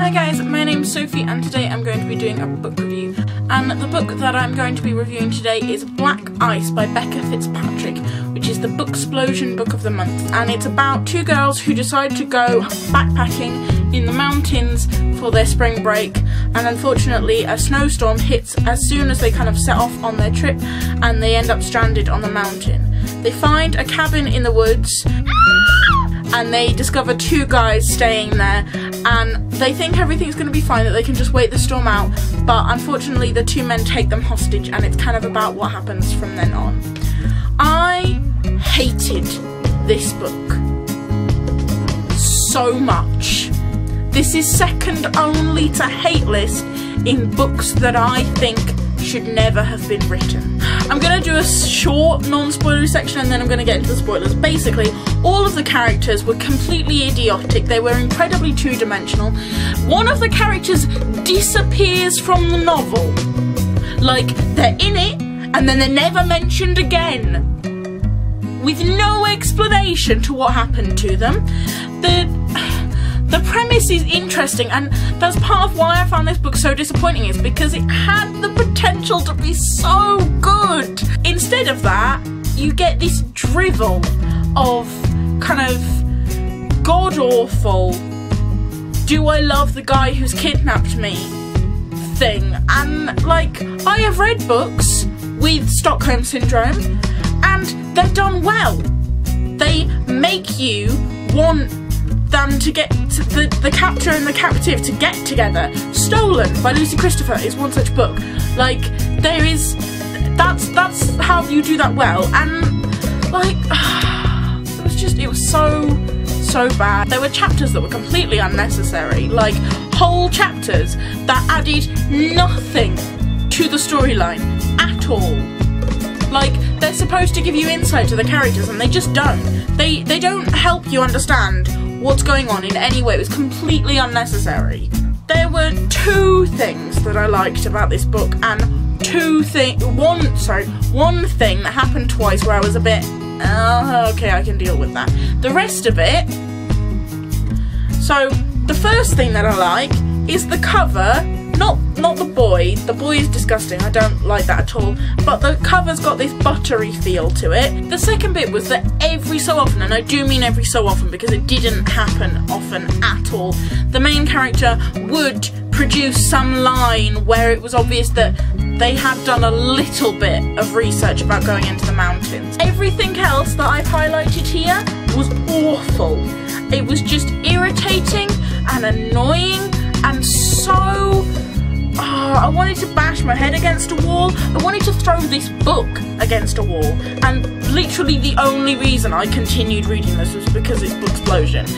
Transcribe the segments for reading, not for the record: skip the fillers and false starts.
Hi guys, my name's Sophie and today I'm going to be doing a book review, and the book that I'm going to be reviewing today is Black Ice by Becca Fitzpatrick, which is the Booksplosion book of the month, and it's about two girls who decide to go backpacking in the mountains for their spring break, and unfortunately a snowstorm hits as soon as they kind of set off on their trip and they end up stranded on the mountain. They find a cabin in the woods and they discover two guys staying there, and they think everything's going to be fine, that they can just wait the storm out, but unfortunately the two men take them hostage, and it's kind of about what happens from then on. I hated this book so much. This is second only to hate list in books that I think should never have been written. I'm going to do a short non-spoilery section and then I'm going to get into the spoilers. Basically, all of the characters were completely idiotic. They were incredibly two-dimensional. One of the characters disappears from the novel. Like, they're in it and then they're never mentioned again, with no explanation to what happened to them. The premise is interesting, and that's part of why I found this book so disappointing, is because it had the potential to be so good. Instead of that, you get this drivel of kind of god-awful, do I love the guy who's kidnapped me thing. And like, I have read books with Stockholm Syndrome and they're done well. They make you want them to get to the captor and the captive to get together. Stolen by Lucy Christopher is one such book. Like, there is, that's how you do that well, and like, it was so bad. There were chapters that were completely unnecessary, like whole chapters that added nothing to the storyline at all. Like, they're supposed to give you insight to the characters and they just don't. They don't help you understand what's going on in any way. It was completely unnecessary. There were two things that I liked about this book, and one thing that happened twice where I was a bit, okay, I can deal with that. The rest of it, so the first thing that I like is the cover. Not the boy. The boy is disgusting. I don't like that at all. But the cover's got this buttery feel to it. The second bit was that every so often, and I do mean every so often because it didn't happen often at all, the main character would produce some line where it was obvious that they had done a little bit of research about going into the mountains. Everything else that I've highlighted here was awful. It was just irritating and annoying and so... I wanted to bash my head against a wall. I wanted to throw this book against a wall, and literally the only reason I continued reading this was because it's Booksplosion.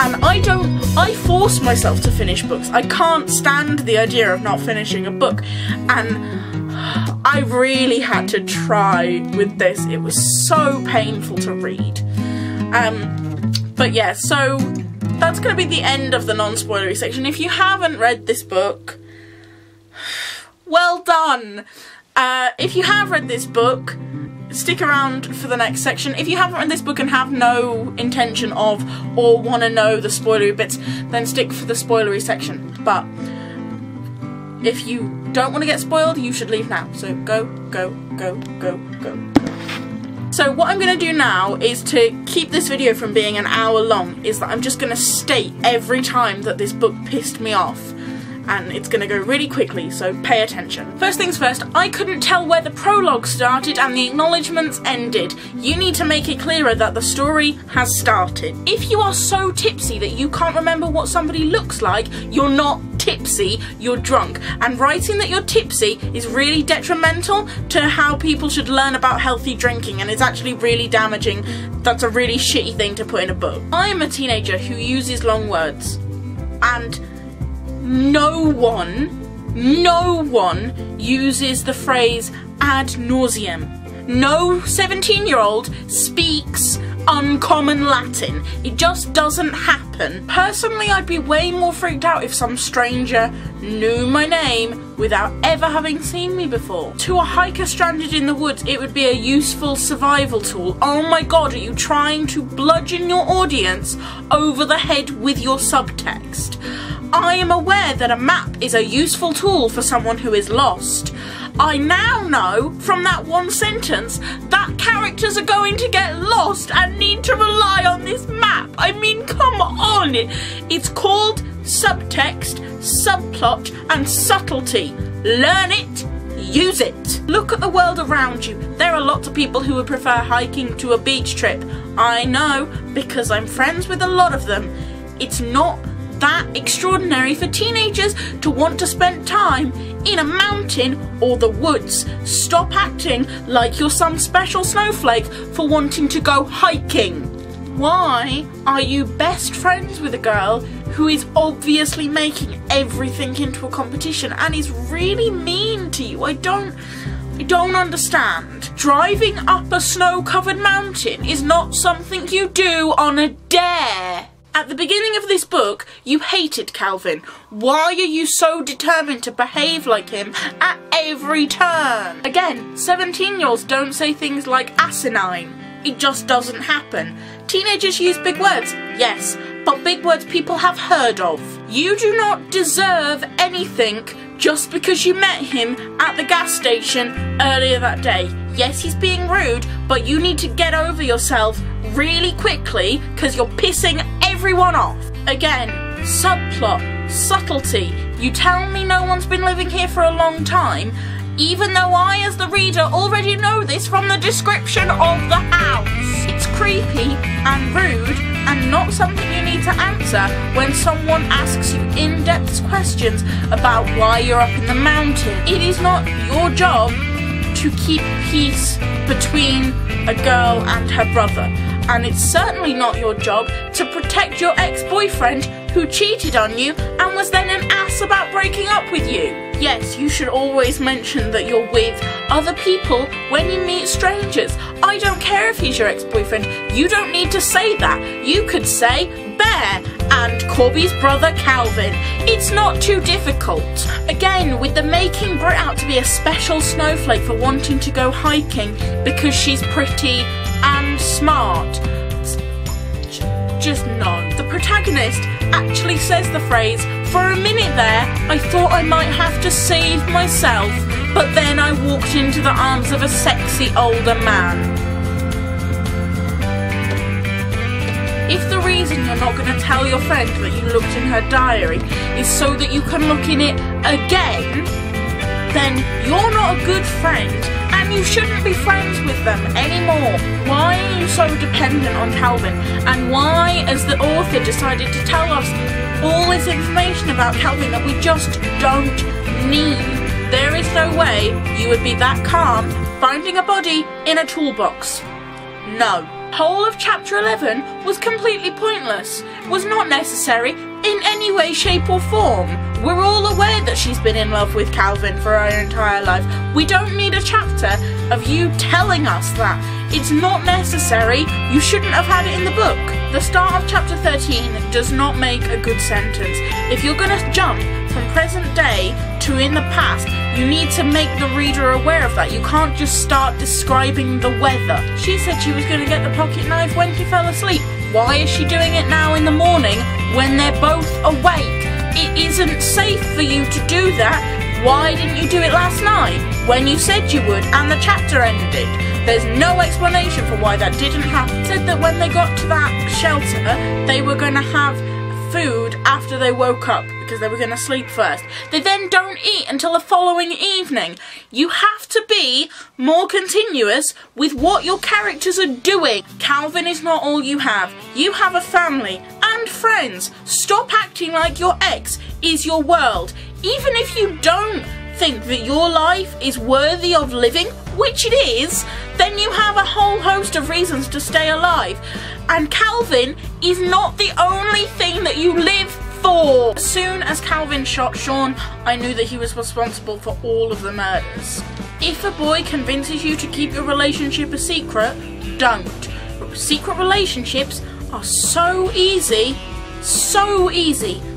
And I force myself to finish books. I can't stand the idea of not finishing a book, and I really had to try with this. It was so painful to read. But yeah, so that's going to be the end of the non-spoilery section. If you haven't read this book, well done. If you have read this book, stick around for the next section. If you haven't read this book and have no intention of or want to know the spoilery bits, then stick for the spoilery section. But if you don't want to get spoiled, you should leave now. So go, go, go, go, go. So what I'm going to do now is, to keep this video from being an hour long, is that I'm just going to state every time that this book pissed me off. And it's going to go really quickly, so pay attention. First things first, I couldn't tell where the prologue started and the acknowledgements ended. You need to make it clearer that the story has started. If you are so tipsy that you can't remember what somebody looks like, you're not tipsy, you're drunk. And writing that you're tipsy is really detrimental to how people should learn about healthy drinking, and it's actually really damaging. That's a really shitty thing to put in a book. I am a teenager who uses long words, and no one uses the phrase ad nauseam. No 17-year-old speaks uncommon Latin. It just doesn't happen. Personally, I'd be way more freaked out if some stranger knew my name without ever having seen me before. To a hiker stranded in the woods, it would be a useful survival tool. Oh my god, are you trying to bludgeon your audience over the head with your subtext? I am aware that a map is a useful tool for someone who is lost. I now know from that one sentence that characters are going to get lost and need to rely on this map. I mean, come on. It's called subtext, subplot, and subtlety. Learn it. Use it. Look at the world around you. There are lots of people who would prefer hiking to a beach trip. I know, because I'm friends with a lot of them. It's not that extraordinary for teenagers to want to spend time in a mountain or the woods. Stop acting like you're some special snowflake for wanting to go hiking. Why are you best friends with a girl who is obviously making everything into a competition and is really mean to you? I don't understand. Driving up a snow-covered mountain is not something you do on a dare. At the beginning of this book, you hated Calvin. Why are you so determined to behave like him at every turn? Again, 17-year-olds don't say things like asinine. It just doesn't happen. Teenagers use big words, yes, but big words people have heard of. You do not deserve anything just because you met him at the gas station earlier that day. Yes, he's being rude, but you need to get over yourself really quickly because you're pissing everyone off. Again, subplot, subtlety. You tell me no one's been living here for a long time, even though I, as the reader, already know this from the description of the house. It's creepy and rude and not something you need to answer when someone asks you in-depth questions about why you're up in the mountain. It is not your job to keep peace between a girl and her brother. And it's certainly not your job to protect your ex-boyfriend who cheated on you and was then an ass about breaking up with you. Yes, you should always mention that you're with other people when you meet strangers. I don't care if he's your ex-boyfriend. You don't need to say that. You could say Bear and Corby's brother Calvin. It's not too difficult. Again, with the making Brit out to be a special snowflake for wanting to go hiking because she's pretty and smart. Just no. The protagonist actually says the phrase, "For a minute there, I thought I might have to save myself, but then I walked into the arms of a sexy older man." If the reason you're not going to tell your friend that you looked in her diary is so that you can look in it again, then you're not a good friend and you shouldn't be friends with them anymore. Why are you so dependent on Calvin? And why has the author decided to tell us all this information about Calvin that we just don't need? There is no way you would be that calm finding a body in a toolbox. No. Whole of chapter 11 was completely pointless, was not necessary in any way, shape or form. We're all aware that she's been in love with Calvin for her entire life. We don't need a chapter of you telling us that. It's not necessary. You shouldn't have had it in the book. The start of chapter 13 does not make a good sentence. If you're going to jump from present day to in the past, you need to make the reader aware of that. You can't just start describing the weather. She said she was going to get the pocket knife when he fell asleep. Why is she doing it now in the morning when they're both awake? It isn't safe for you to do that. Why didn't you do it last night when you said you would and the chapter ended? There's no explanation for why that didn't happen. It said that when they got to that shelter, they were going to have food after they woke up because they were going to sleep first. They then don't eat until the following evening. You have to be more continuous with what your characters are doing. Calvin is not all you have. You have a family and friends. Stop acting like your ex is your world. Even if you don't think that your life is worthy of living, which it is, then you have a whole host of reasons to stay alive. And Calvin is not the only thing that you live for. As soon as Calvin shot Sean, I knew that he was responsible for all of the murders. If a boy convinces you to keep your relationship a secret, don't. Secret relationships are so easy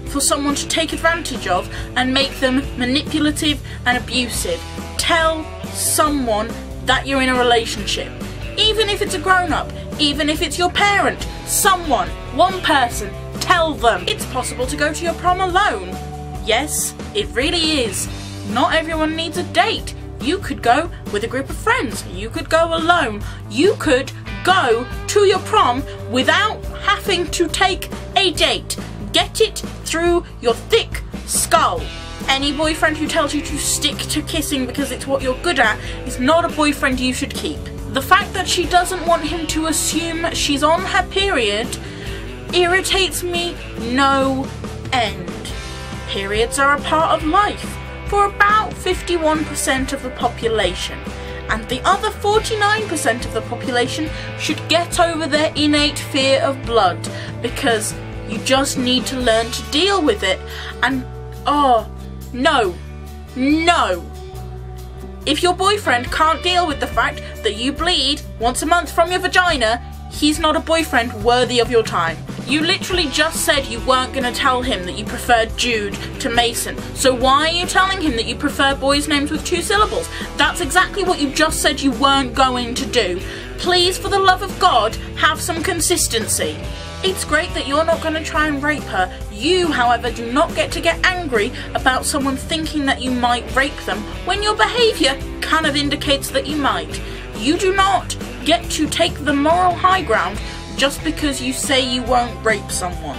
for someone to take advantage of and make them manipulative and abusive. Tell someone that you're in a relationship. Even if it's a grown-up, even if it's your parent, someone, one person, tell them. It's possible to go to your prom alone. Yes, it really is. Not everyone needs a date. You could go with a group of friends. You could go alone. You could go to your prom without having to take a date. Get it through your thick skull. Any boyfriend who tells you to stick to kissing because it's what you're good at is not a boyfriend you should keep. The fact that she doesn't want him to assume she's on her period irritates me no end. Periods are a part of life for about 51% of the population, and the other 49% of the population should get over their innate fear of blood, because you just need to learn to deal with it. And oh, no. If your boyfriend can't deal with the fact that you bleed once a month from your vagina, he's not a boyfriend worthy of your time. You literally just said you weren't going to tell him that you preferred Jude to Mason, so why are you telling him that you prefer boys' names with 2 syllables? That's exactly what you just said you weren't going to do. Please, for the love of God, have some consistency. It's great that you're not going to try and rape her. You, however, do not get to get angry about someone thinking that you might rape them when your behaviour kind of indicates that you might. You do not get to take the moral high ground just because you say you won't rape someone.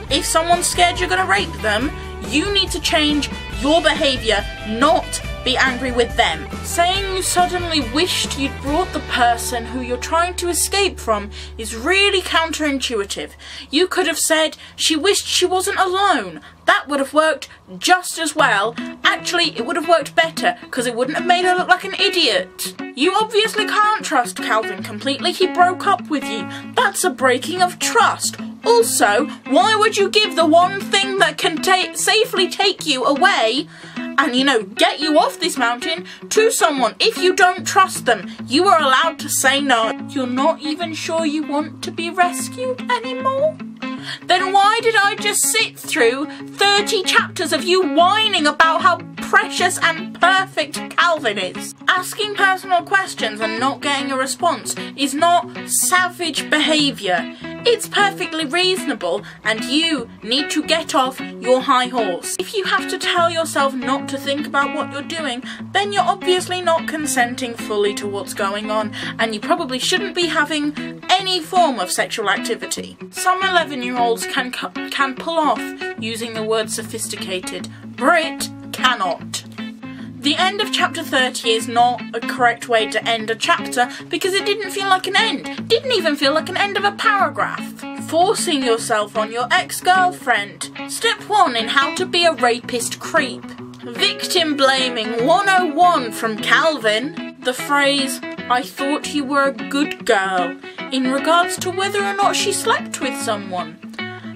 If someone's scared you're going to rape them, you need to change your behaviour, not be angry with them. Saying you suddenly wished you'd brought the person who you're trying to escape from is really counterintuitive. You could have said she wished she wasn't alone. That would have worked just as well. Actually, it would have worked better because it wouldn't have made her look like an idiot. You obviously can't trust Calvin completely. He broke up with you. That's a breaking of trust. Also, why would you give the one thing that can safely take you away and, you know, get you off this mountain to someone if you don't trust them? You are allowed to say no. You're not even sure you want to be rescued anymore? Then why did I just sit through 30 chapters of you whining about how precious and perfect Calvin is? Asking personal questions and not getting a response is not savage behaviour. It's perfectly reasonable, and you need to get off your high horse. If you have to tell yourself not to think about what you're doing, then you're obviously not consenting fully to what's going on, and you probably shouldn't be having any form of sexual activity. Some 11-year-olds can pull off using the word sophisticated. Brit cannot. The end of chapter 30 is not a correct way to end a chapter because it didn't feel like an end. Didn't even feel like an end of a paragraph. Forcing yourself on your ex-girlfriend. Step 1 in how to be a rapist creep. Victim blaming 101 from Calvin. The phrase, "I thought you were a good girl," in regards to whether or not she slept with someone.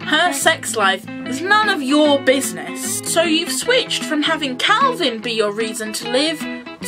Her sex life is none of your business. So you've switched from having Calvin be your reason to live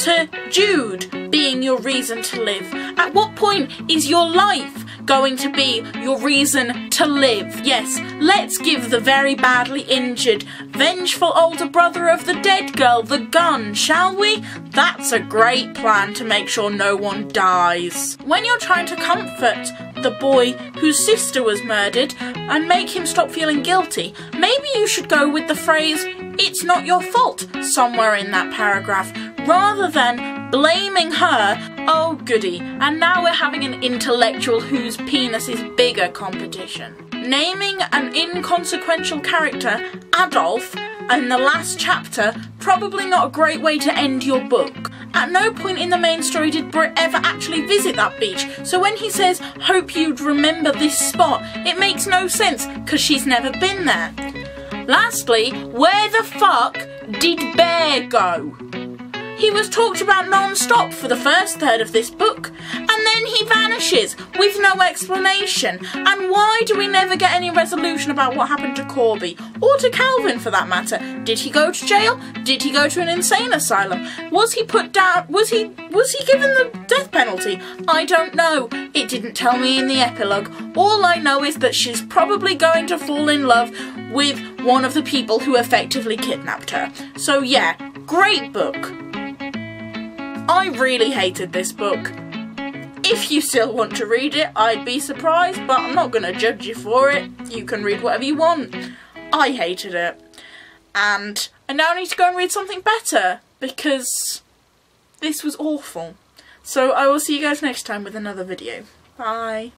to Jude being your reason to live. At what point is your life going to be your reason to live? Yes, let's give the very badly injured, vengeful older brother of the dead girl the gun, shall we? That's a great plan to make sure no one dies. When you're trying to comfort the boy whose sister was murdered and make him stop feeling guilty, maybe you should go with the phrase, "It's not your fault," somewhere in that paragraph, rather than blaming her. Oh goody, and now we're having an intellectual whose penis is bigger competition. Naming an inconsequential character Adolf in the last chapter, probably not a great way to end your book. At no point in the main story did Brit ever actually visit that beach, so when he says, "Hope you'd remember this spot," it makes no sense, because she's never been there. Lastly, where the fuck did Bear go? He was talked about non-stop for the first third of this book, and then he vanishes with no explanation. And why do we never get any resolution about what happened to Corby, or to Calvin for that matter? Did he go to jail? Did he go to an insane asylum? Was he put down? Was he given the death penalty? I don't know. It didn't tell me in the epilogue. All I know is that she's probably going to fall in love with one of the people who effectively kidnapped her. So yeah, great book. I really hated this book. If you still want to read it, I'd be surprised, but I'm not going to judge you for it. You can read whatever you want. I hated it. And I now need to go and read something better, because this was awful. So I will see you guys next time with another video. Bye.